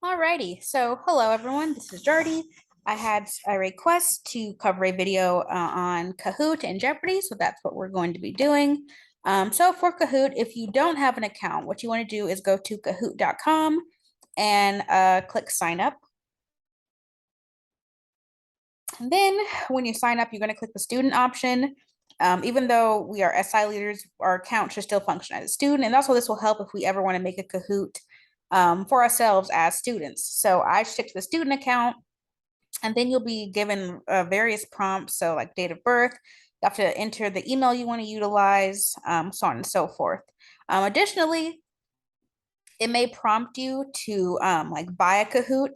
Alrighty, so hello everyone, this is Jardy. I had a request to cover a video on Kahoot and Jeopardy, so that's what we're going to be doing. So for Kahoot, if you don't have an account, what you want to do is go to kahoot.com and click sign up. And then when you sign up, you're going to click the student option. Even though we are SI leaders, our account should still function as a student. And also this will help if we ever want to make a Kahoot for ourselves as students. So I stick to the student account, and then you'll be given various prompts. So like date of birth, you have to enter the email you want to utilize, so on and so forth. Additionally, it may prompt you to like buy a Kahoot.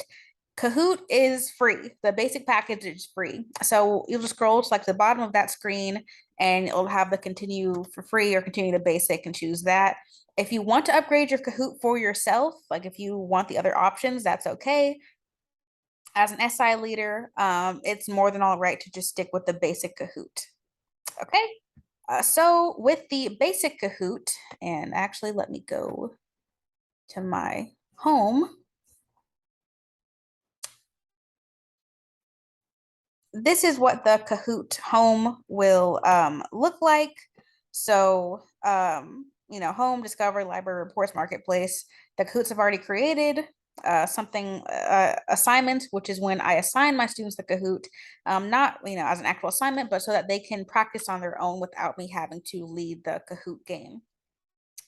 Kahoot is free. The basic package is free. So you'll just scroll to like the bottom of that screen and it'll have the continue for free or continue the basic and choose that. If you want to upgrade your Kahoot for yourself, like if you want the other options, that's okay. As an SI leader, it's more than all right to just stick with the basic Kahoot. Okay. So with the basic Kahoot, and actually let me go to my home. This is what the Kahoot home will look like. So, home, discover, library, reports, marketplace. The Kahoots have already created assignments, which is when I assign my students the Kahoot, not, as an actual assignment, but so that they can practice on their own without me having to lead the Kahoot game.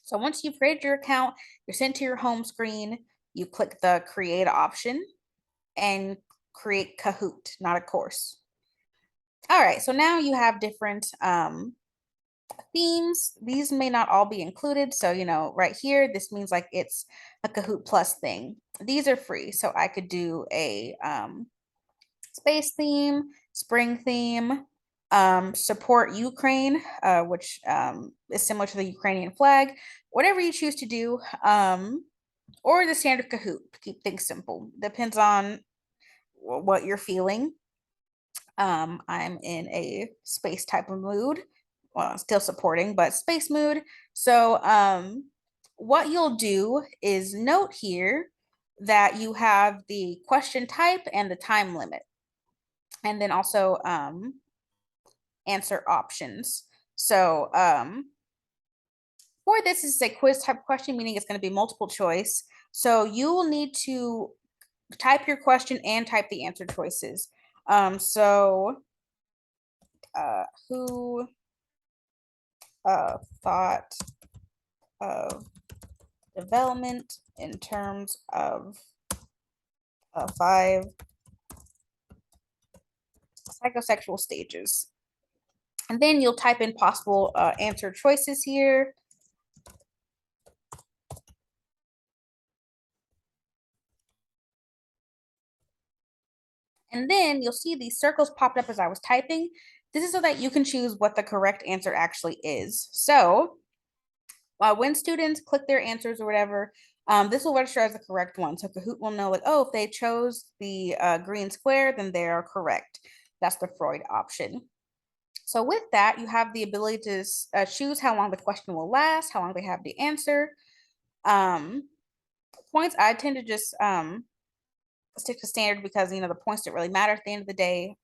So once you've created your account, you're sent to your home screen, you click the create option and create Kahoot, not a course. All right, so now you have different themes. These may not all be included. So, right here, this means like it's a Kahoot Plus thing. These are free. So I could do a space theme, spring theme, support Ukraine, which is similar to the Ukrainian flag, whatever you choose to do, or the standard Kahoot. Keep things simple. Depends on what you're feeling. I'm in a space type of mood. Well, still supporting, but space mood. So what you'll do is note here that you have the question type and the time limit, and then also answer options. So for this is a quiz type question, meaning it's going to be multiple choice. So you will need to type your question and type the answer choices. Who thought of development in terms of 5 psychosexual stages? And then you'll type in possible answer choices here. And then you'll see these circles popped up as I was typing. This is so that you can choose what the correct answer actually is. So when students click their answers or whatever, this will register as the correct one. So Kahoot will know like, oh, if they chose the green square, then they are correct. That's the Freud option. So with that, you have the ability to choose how long the question will last, how long they have the answer. Points, I tend to just stick to standard because the points don't really matter at the end of the day,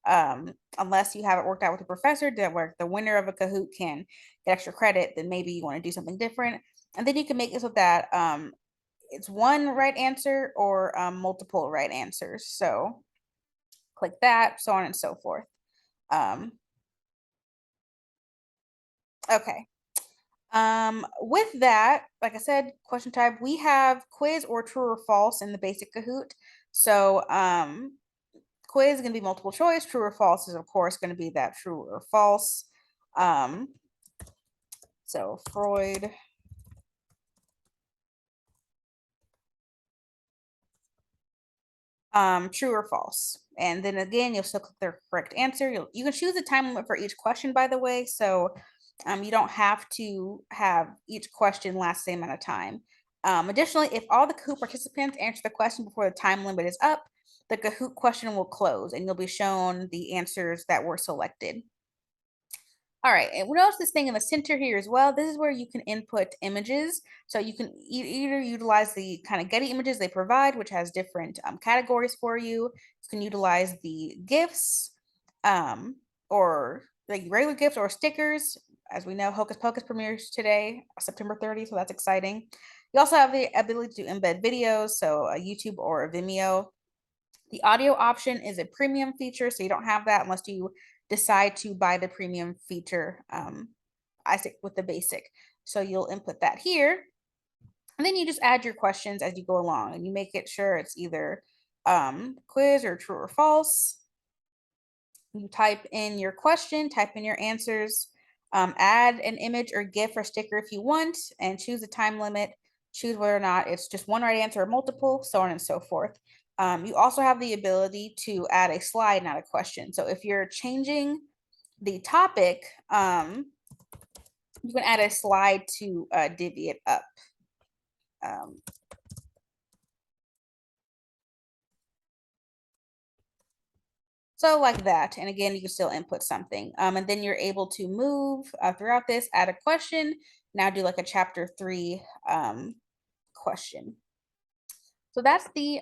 unless you have it worked out with a professor that where the winner of a Kahoot can get extra credit. Then maybe you want to do something different, and then you can make it so that it's one right answer or multiple right answers. So click that, so on and so forth. Okay. With that, like I said, question type, we have quiz or true or false in the basic Kahoot. So quiz is going to be multiple choice. True or false is, of course, going to be that true or false. So Freud true or false. And then again, you'll still click the correct answer. You can choose a time limit for each question, by the way. So you don't have to have each question last the same amount of time. Additionally, if all the Kahoot participants answer the question before the time limit is up, the Kahoot question will close and you'll be shown the answers that were selected. All right, and notice this thing in the center here as well. This is where you can input images. So you can either utilize the kind of Getty images they provide, which has different categories for you. You can utilize the GIFs, or like regular GIFs or stickers. As we know, Hocus Pocus premieres today, September 30th, so that's exciting. You also have the ability to embed videos, so a YouTube or a Vimeo. The audio option is a premium feature, so you don't have that unless you decide to buy the premium feature. I stick with the basic. So you'll input that here, and then you just add your questions as you go along, and you make it sure it's either quiz or true or false. You type in your question, type in your answers, add an image or GIF or sticker if you want, and choose the time limit. Choose whether or not it's just one right answer or multiple, so on and so forth. You also have the ability to add a slide, not a question. So if you're changing the topic, you can add a slide to divvy it up. So like that, and again, you can still input something. And then you're able to move throughout this, add a question, now do like a chapter 3 question. So that's the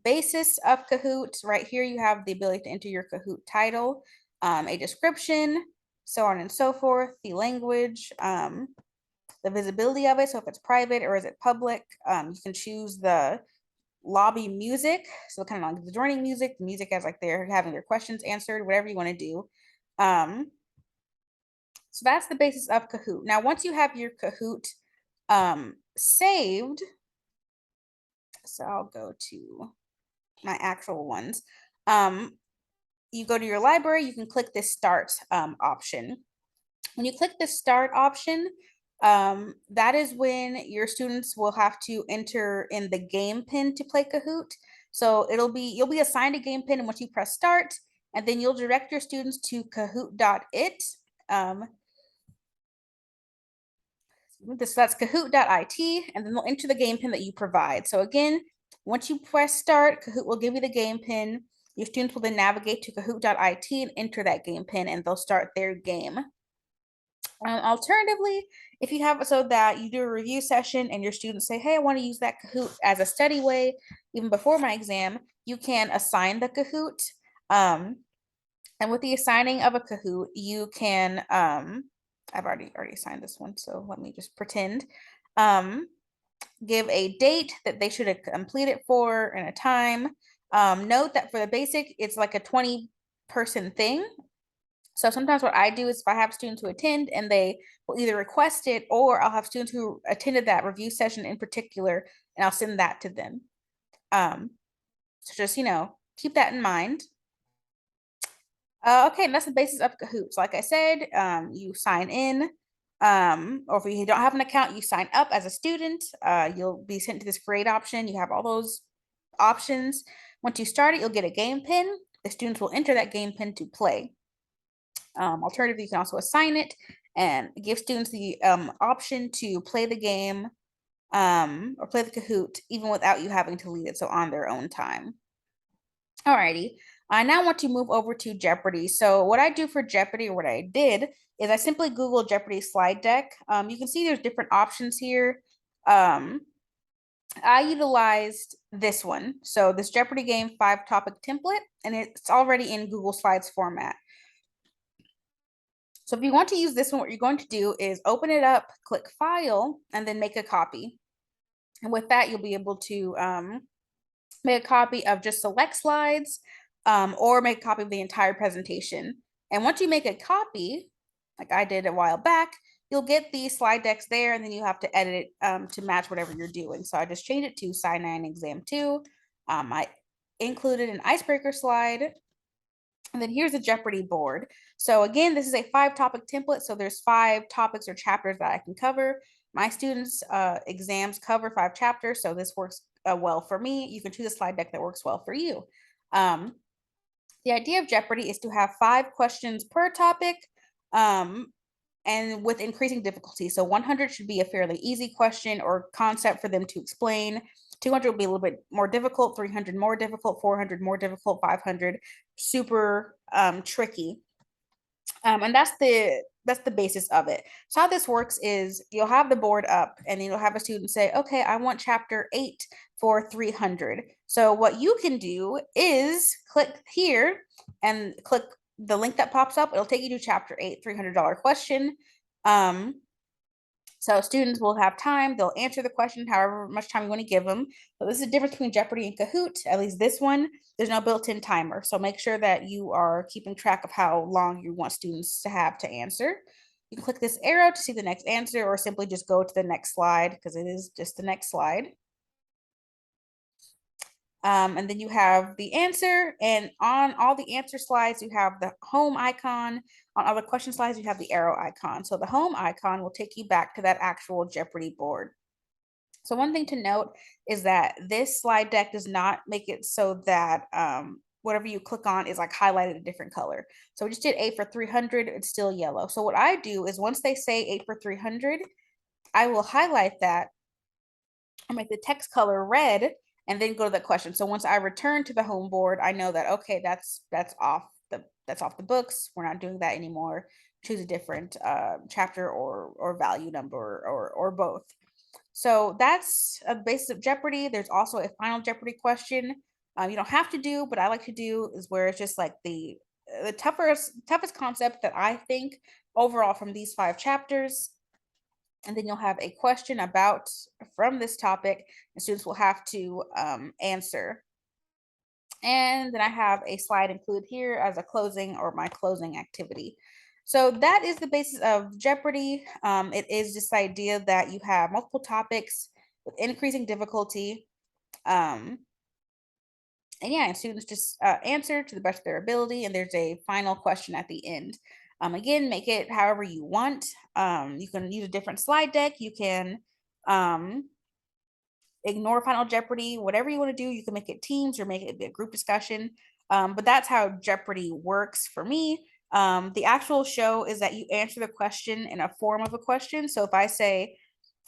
basis of Kahoot. Right here, you have the ability to enter your Kahoot title, a description, so on and so forth, the language, the visibility of it. So if it's private or is it public, you can choose the lobby music. So kind of like the joining music, the music as like they're having their questions answered, whatever you want to do. So that's the basis of Kahoot. Now, once you have your Kahoot saved, so I'll go to my actual ones. You go to your library, you can click this start option. When you click the start option, that is when your students will have to enter in the game pin to play Kahoot. So you'll be assigned a game pin, and once you press start, and then you'll direct your students to kahoot.it. That's kahoot.it, and then they'll enter the game pin that you provide. So again, once you press start, Kahoot will give you the game pin. Your students will then navigate to kahoot.it and enter that game pin, and they'll start their game. Alternatively, if you have it so that you do a review session and your students say, hey, I want to use that Kahoot as a study way, even before my exam, you can assign the Kahoot. And with the assigning of a Kahoot, you can, I've already assigned this one, so let me just pretend. Give a date that they should have completed for and a time. Note that for the basic, it's like a 20-person thing. So sometimes what I do is if I have students who attend and they will either request it, or I'll have students who attended that review session in particular, and I'll send that to them. So just, keep that in mind. Okay, and that's the basis of Kahoot. So like I said, you sign in, or if you don't have an account, you sign up as a student. You'll be sent to this grade option. You have all those options. Once you start it, you'll get a game pin. The students will enter that game pin to play. Alternatively, you can also assign it and give students the option to play the game or play the Kahoot even without you having to lead it, so on their own time. Alrighty, I now want to move over to Jeopardy. So what I do for Jeopardy, or what I did, is I simply Google Jeopardy slide deck. You can see there's different options here. I utilized this one. So this Jeopardy game 5-topic template, and it's already in Google Slides format. So if you want to use this one, what you're going to do is open it up, click File, and then make a copy. And with that, you'll be able to make a copy of just select slides, or make a copy of the entire presentation. And once you make a copy, like I did a while back, you'll get the slide decks there, and then you have to edit it to match whatever you're doing. So I just changed it to Sci 9 Exam 2. I included an icebreaker slide. And then here's a Jeopardy board. So again, this is a 5-topic template. So there's 5 topics or chapters that I can cover. My students' exams cover 5 chapters. So this works well for me. You can choose a slide deck that works well for you. The idea of Jeopardy is to have 5 questions per topic, and with increasing difficulty. So 100 should be a fairly easy question or concept for them to explain. 200 will be a little bit more difficult, 300 more difficult, 400 more difficult, 500 super tricky. And that's the that's the basis of it. So how this works is you'll have the board up and then you'll have a student say, okay, I want chapter 8 for 300. So what you can do is click here and click the link that pops up. It'll take you to chapter 8, $300 question. So students will have time, they'll answer the question however much time you want to give them. So this is the difference between Jeopardy and Kahoot, at least this one, there's no built-in timer. So make sure that you are keeping track of how long you want students to have to answer. You can click this arrow to see the next answer or simply just go to the next slide because it is just the next slide. And then you have the answer, and on all the answer slides, you have the home icon. On other question slides, you have the arrow icon. So the home icon will take you back to that actual Jeopardy board. So one thing to note is that this slide deck does not make it so that whatever you click on is like highlighted a different color. So we just did 8 for 300, it's still yellow. So what I do is once they say 8 for 300, I will highlight that or make the text color red and then go to the question. So once I return to the home board, I know that, okay, that's off the books. We're not doing that anymore. Choose a different chapter or value number or both. So that's a basis of Jeopardy. There's also a final Jeopardy question. You don't have to do, but I like to do is where it's just like the toughest concept that I think overall from these 5 chapters. And then you'll have a question about from this topic, and students will have to answer. And then I have a slide included here as a closing or my closing activity. So that is the basis of Jeopardy. It is this idea that you have multiple topics with increasing difficulty. And yeah, and students just answer to the best of their ability, and there's a final question at the end. Again, make it however you want. You can use a different slide deck. You can ignore Final Jeopardy, whatever you want to do. You can make it teams or make it a group discussion. But that's how Jeopardy works for me. The actual show is that you answer the question in a form of a question. So if I say,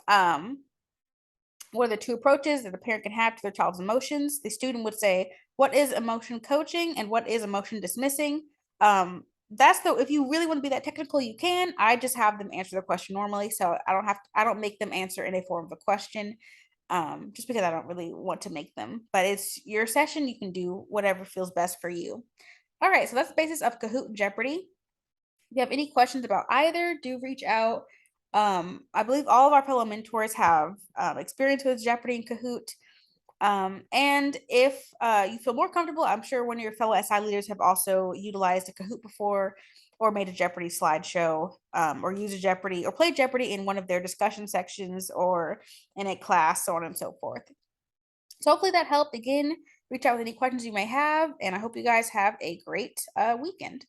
what are the 2 approaches that the parent can have to their child's emotions? The student would say, what is emotion coaching and what is emotion dismissing? If you really want to be that technical, you can. I just have them answer the question normally. So I don't make them answer in a form of a question. Just because I don't really want to make them, but it's your session. You can do whatever feels best for you. All right, so that's the basis of Kahoot and Jeopardy. If you have any questions about either, do reach out. I believe all of our fellow mentors have experience with Jeopardy and Kahoot. And if you feel more comfortable, I'm sure one of your fellow SI leaders have also utilized a Kahoot before or made a Jeopardy slideshow or used a Jeopardy or played Jeopardy in one of their discussion sections or in a class, so on and so forth. So hopefully that helped. Again, reach out with any questions you may have, and I hope you guys have a great weekend.